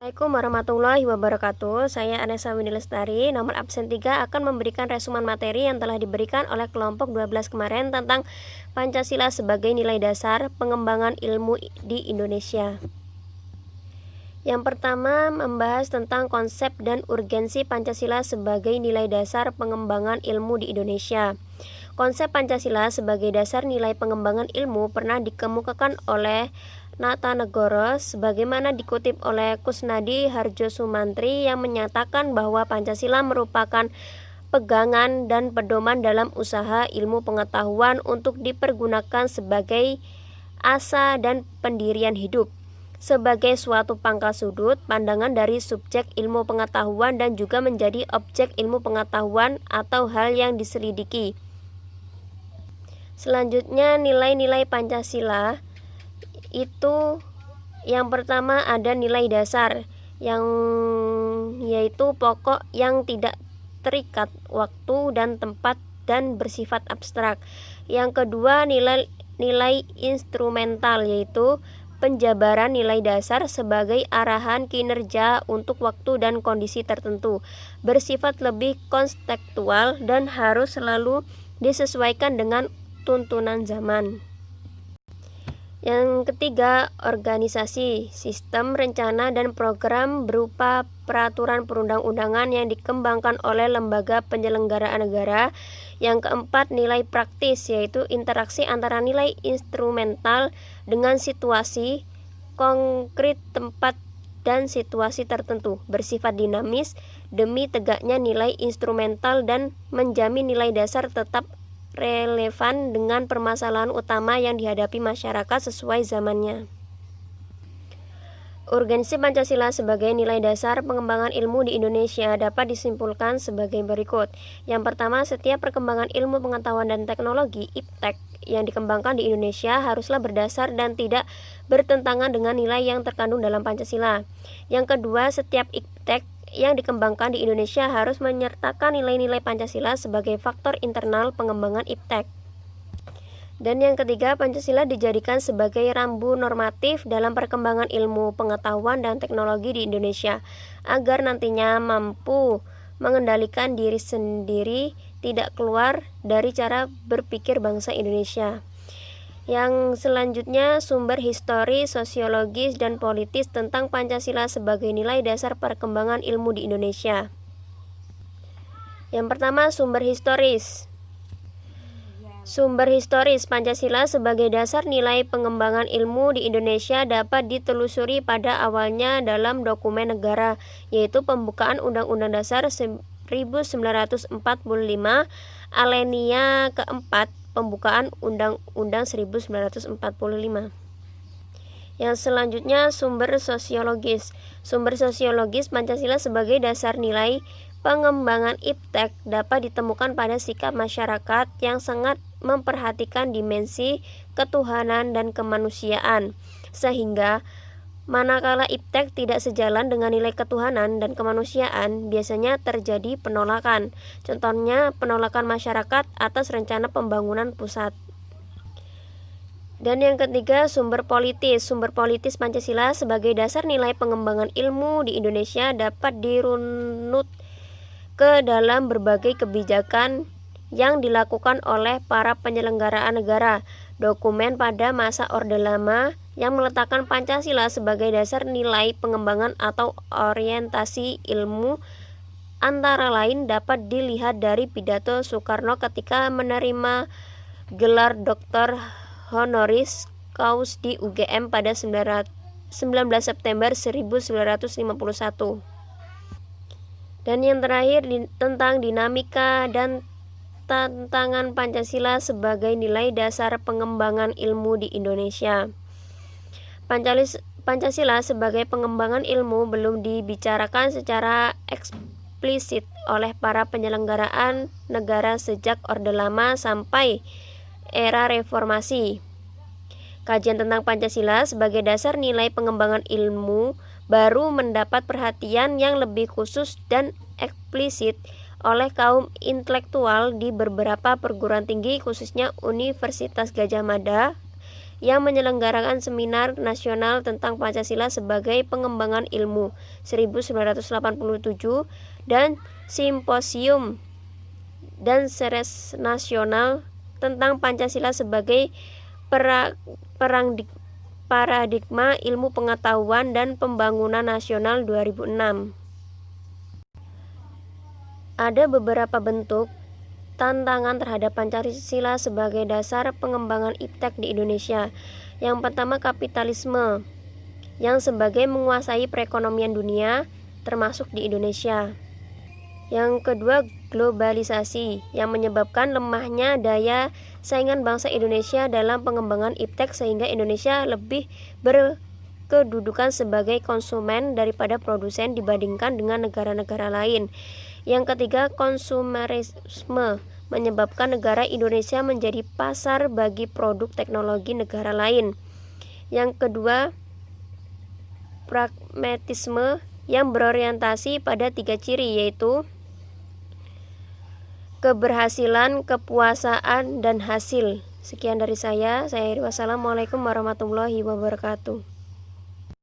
Assalamualaikum warahmatullahi wabarakatuh. Saya Anessa Windy Lestari, nomor absen 3 akan memberikan resumen materi yang telah diberikan oleh kelompok 12 kemarin tentang Pancasila sebagai nilai dasar pengembangan ilmu di Indonesia. Yang pertama, membahas tentang konsep dan urgensi Pancasila sebagai nilai dasar pengembangan ilmu di Indonesia. Konsep Pancasila sebagai dasar nilai pengembangan ilmu pernah dikemukakan oleh Nata Negoro sebagaimana dikutip oleh Kusnadi Harjo Sumantri yang menyatakan bahwa Pancasila merupakan pegangan dan pedoman dalam usaha ilmu pengetahuan untuk dipergunakan sebagai asa dan pendirian hidup, sebagai suatu pangkal sudut pandangan dari subjek ilmu pengetahuan dan juga menjadi objek ilmu pengetahuan atau hal yang diselidiki. Selanjutnya, nilai-nilai Pancasila itu yang pertama ada nilai dasar yang yaitu pokok yang tidak terikat waktu dan tempat dan bersifat abstrak. Yang kedua, nilai instrumental yaitu penjabaran nilai dasar sebagai arahan kinerja untuk waktu dan kondisi tertentu, bersifat lebih konstekstual dan harus selalu disesuaikan dengan tuntunan zaman. Yang ketiga, organisasi, sistem, rencana, dan program berupa peraturan perundang-undangan yang dikembangkan oleh lembaga penyelenggaraan negara. Yang keempat, nilai praktis, yaitu interaksi antara nilai instrumental dengan situasi konkret tempat dan situasi tertentu, bersifat dinamis demi tegaknya nilai instrumental dan menjamin nilai dasar tetap relevan dengan permasalahan utama yang dihadapi masyarakat sesuai zamannya. Urgensi Pancasila sebagai nilai dasar pengembangan ilmu di Indonesia dapat disimpulkan sebagai berikut. Yang pertama, setiap perkembangan ilmu pengetahuan dan teknologi (IPTEK) yang dikembangkan di Indonesia haruslah berdasar dan tidak bertentangan dengan nilai yang terkandung dalam Pancasila. Yang kedua, setiap IPTEK yang dikembangkan di Indonesia harus menyertakan nilai-nilai Pancasila sebagai faktor internal pengembangan IPTEK. Dan yang ketiga, Pancasila dijadikan sebagai rambu normatif dalam perkembangan ilmu, pengetahuan, dan teknologi di Indonesia, agar nantinya mampu mengendalikan diri sendiri, tidak keluar dari cara berpikir bangsa Indonesia. Yang selanjutnya, sumber historis, sosiologis, dan politis tentang Pancasila sebagai nilai dasar perkembangan ilmu di Indonesia. Yang pertama, sumber historis. Sumber historis Pancasila sebagai dasar nilai pengembangan ilmu di Indonesia dapat ditelusuri pada awalnya dalam dokumen negara, yaitu pembukaan Undang-Undang Dasar 1945, alinea keempat, pembukaan Undang-Undang 1945. Yang selanjutnya, sumber sosiologis. Sumber sosiologis Pancasila sebagai dasar nilai pengembangan IPTEK dapat ditemukan pada sikap masyarakat yang sangat memperhatikan dimensi ketuhanan dan kemanusiaan, sehingga manakala IPTEK tidak sejalan dengan nilai ketuhanan dan kemanusiaan, biasanya terjadi penolakan. Contohnya, penolakan masyarakat atas rencana pembangunan pusat. Dan yang ketiga, sumber politis. Sumber politis Pancasila sebagai dasar nilai pengembangan ilmu di Indonesia dapat dirunut ke dalam berbagai kebijakan yang dilakukan oleh para penyelenggaraan negara. Dokumen pada masa Orde Lama yang meletakkan Pancasila sebagai dasar nilai pengembangan atau orientasi ilmu antara lain dapat dilihat dari pidato Soekarno ketika menerima gelar Dr. Honoris Causa di UGM pada 19 September 1951. Dan yang terakhir, tentang dinamika dan tantangan Pancasila sebagai nilai dasar pengembangan ilmu di Indonesia. Pancasila sebagai pengembangan ilmu belum dibicarakan secara eksplisit oleh para penyelenggaraan negara sejak Orde Lama sampai era reformasi. Kajian tentang Pancasila sebagai dasar nilai pengembangan ilmu baru mendapat perhatian yang lebih khusus dan eksplisit oleh kaum intelektual di beberapa perguruan tinggi, khususnya Universitas Gadjah Mada yang menyelenggarakan seminar nasional tentang Pancasila sebagai pengembangan ilmu 1987 dan simposium dan seres nasional tentang Pancasila sebagai paradigma ilmu pengetahuan dan pembangunan nasional 2006. Ada beberapa bentuk tantangan terhadap Pancasila sebagai dasar pengembangan iptek di Indonesia. Yang pertama, kapitalisme yang sebagai menguasai perekonomian dunia termasuk di Indonesia. Yang kedua, globalisasi yang menyebabkan lemahnya daya saingan bangsa Indonesia dalam pengembangan iptek sehingga Indonesia lebih berkedudukan sebagai konsumen daripada produsen dibandingkan dengan negara-negara lain. Yang ketiga, konsumerisme menyebabkan negara Indonesia menjadi pasar bagi produk teknologi negara lain. Yang kedua, pragmatisme yang berorientasi pada 3 ciri, yaitu keberhasilan, kepuasaan, dan hasil. Sekian dari saya. Wassalamualaikum warahmatullahi wabarakatuh.